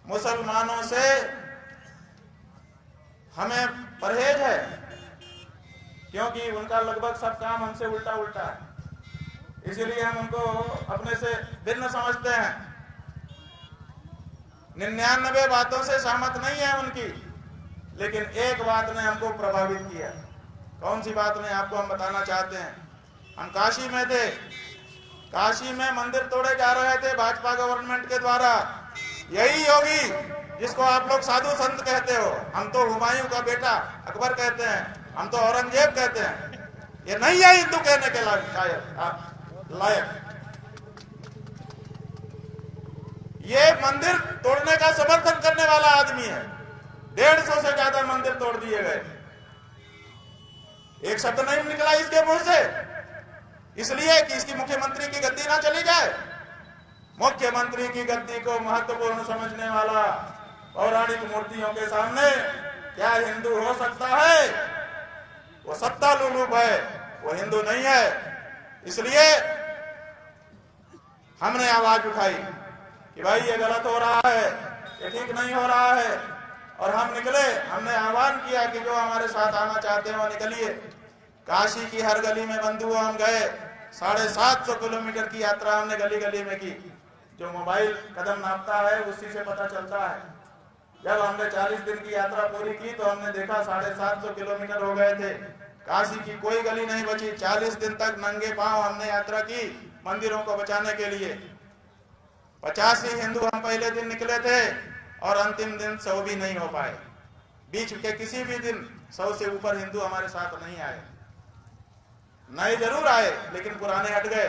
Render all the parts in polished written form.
मुसलमानों से हमें परहेज है, क्योंकि उनका लगभग सब काम हमसे उल्टा उल्टा है, इसीलिए हम उनको अपने से भिन्न समझते हैं। 99 बातों से सहमत नहीं है उनकी, लेकिन एक बात ने हमको प्रभावित किया। कौन सी बात ने, आपको हम बताना चाहते हैं। हम काशी में थे, काशी में मंदिर तोड़े जा रहे थे भाजपा गवर्नमेंट के द्वारा। यही योगी जिसको आप लोग साधु संत कहते हो, हम तो हुमायूं का बेटा अकबर कहते हैं, हम तो औरंगजेब कहते हैं, ये नहीं है हिंदू कहने के लायक। ये मंदिर तोड़ने का समर्थन करने वाला आदमी है। 150 से ज्यादा मंदिर तोड़ दिए गए, एक शब्द नहीं निकला इसके मुंह से, इसलिए कि इसकी मुख्यमंत्री की गद्दी ना चली जाए। मुख्यमंत्री की गद्दी को महत्वपूर्ण समझने वाला पौराणिक मूर्तियों के सामने क्या हिंदू हो सकता है? वो सत्ता लुलूप है, वो हिंदू नहीं है। इसलिए हमने आवाज उठाई कि भाई ये गलत हो रहा है, ये ठीक नहीं हो रहा है, और हम निकले। हमने आह्वान किया कि जो हमारे साथ आना चाहते हो निकलिए। काशी की हर गली में बंधु हम गए। 750 किलोमीटर की यात्रा हमने गली गली में की। जो मोबाइल कदम नापता है उसी से पता चलता है। जब हमने 40 दिन की यात्रा पूरी की तो हमने देखा 750 किलोमीटर हो गए थे, काशी की कोई गली नहीं बची। 40 दिन तक नंगे पांव हमने यात्रा की मंदिरों को बचाने के लिए। 85 हिंदू हम पहले दिन निकले थे और अंतिम दिन 100 भी नहीं हो पाए। बीच के किसी भी दिन 100 से ऊपर हिंदू हमारे साथ नहीं आए। नए जरूर आए, लेकिन पुराने हट गए,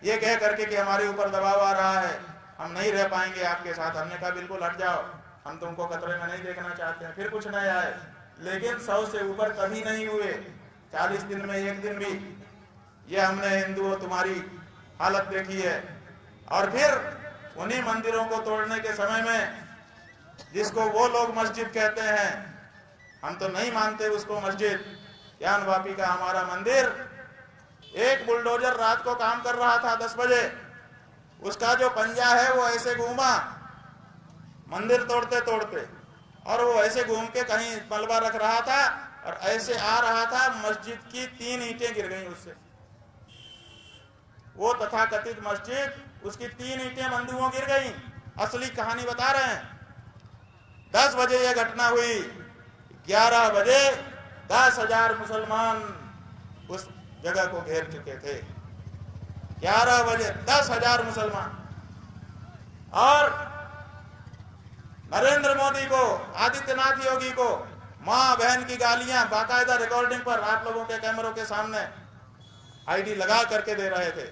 ये कह करके कि हमारे ऊपर दबाव आ रहा है, हम नहीं रह पाएंगे आपके साथ। हमने कहा बिल्कुल हट जाओ, हम तुमको खतरे में नहीं देखना चाहते हैं। फिर कुछ नए आए, लेकिन 100 से ऊपर कभी नहीं हुए 40 दिन में एक दिन भी। ये हमने हिंदुओं तुम्हारी हालत देखी है। और फिर उन्हीं मंदिरों को तोड़ने के समय में, जिसको वो लोग मस्जिद कहते हैं, हम तो नहीं मानते उसको मस्जिद, ज्ञानवापी का हमारा मंदिर, एक बुलडोजर रात को काम कर रहा था 10 बजे, उसका जो पंजा है वो ऐसे घूमा मंदिर तोड़ते तोड़ते, और वो ऐसे घूम के कहीं मलबा रख रहा था और ऐसे आ रहा था, मस्जिद की 3 ईंटें गिर गई उससे। वो तथाकथित मस्जिद, उसकी 3 ईंटें बंधुओं गिर गई। असली कहानी बता रहे हैं। 10 बजे ये घटना हुई, 11 बजे 10,000 मुसलमान उस जगह को घेर चुके थे। 11 बजे 10,000 मुसलमान। और नरेंद्र मोदी को, आदित्यनाथ योगी को मां बहन की गालियां बाकायदा रिकॉर्डिंग पर आप लोगों के कैमरों के सामने आईडी लगा करके दे रहे थे।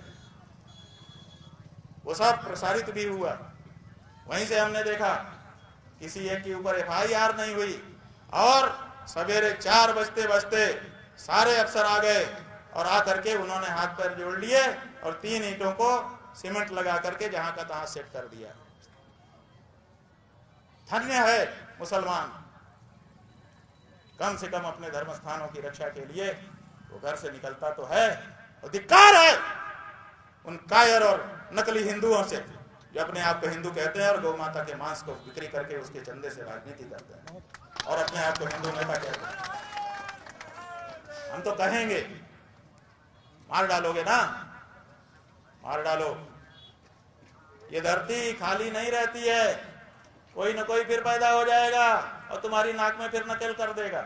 वो सब प्रसारित भी हुआ। वहीं से हमने देखा किसी एक के ऊपर FIR नहीं हुई, और सवेरे 4 बजते बजते सारे अफसर आ गए और आकर के उन्होंने हाथ पैर जोड़ लिए और 3 ईंटों को सीमेंट लगा करके जहां का तहां सेट कर दिया। धन्य है मुसलमान, कम से कम अपने धर्म स्थानों की रक्षा के लिए वो घर से निकलता तो है। और धिक्कार है उन कायर और नकली हिंदुओं से जो अपने आप को हिंदू कहते हैं और गौ माता के मांस को बिक्री करके उसके चंदे से राजनीति करते हैं और अपने आप को हिंदू नेता कहते हैं। हम तो कहेंगे, मार डालोगे ना, मार डालो। ये धरती खाली नहीं रहती है, कोई न कोई फिर पैदा हो जाएगा और तुम्हारी नाक में फिर नकेल कर देगा।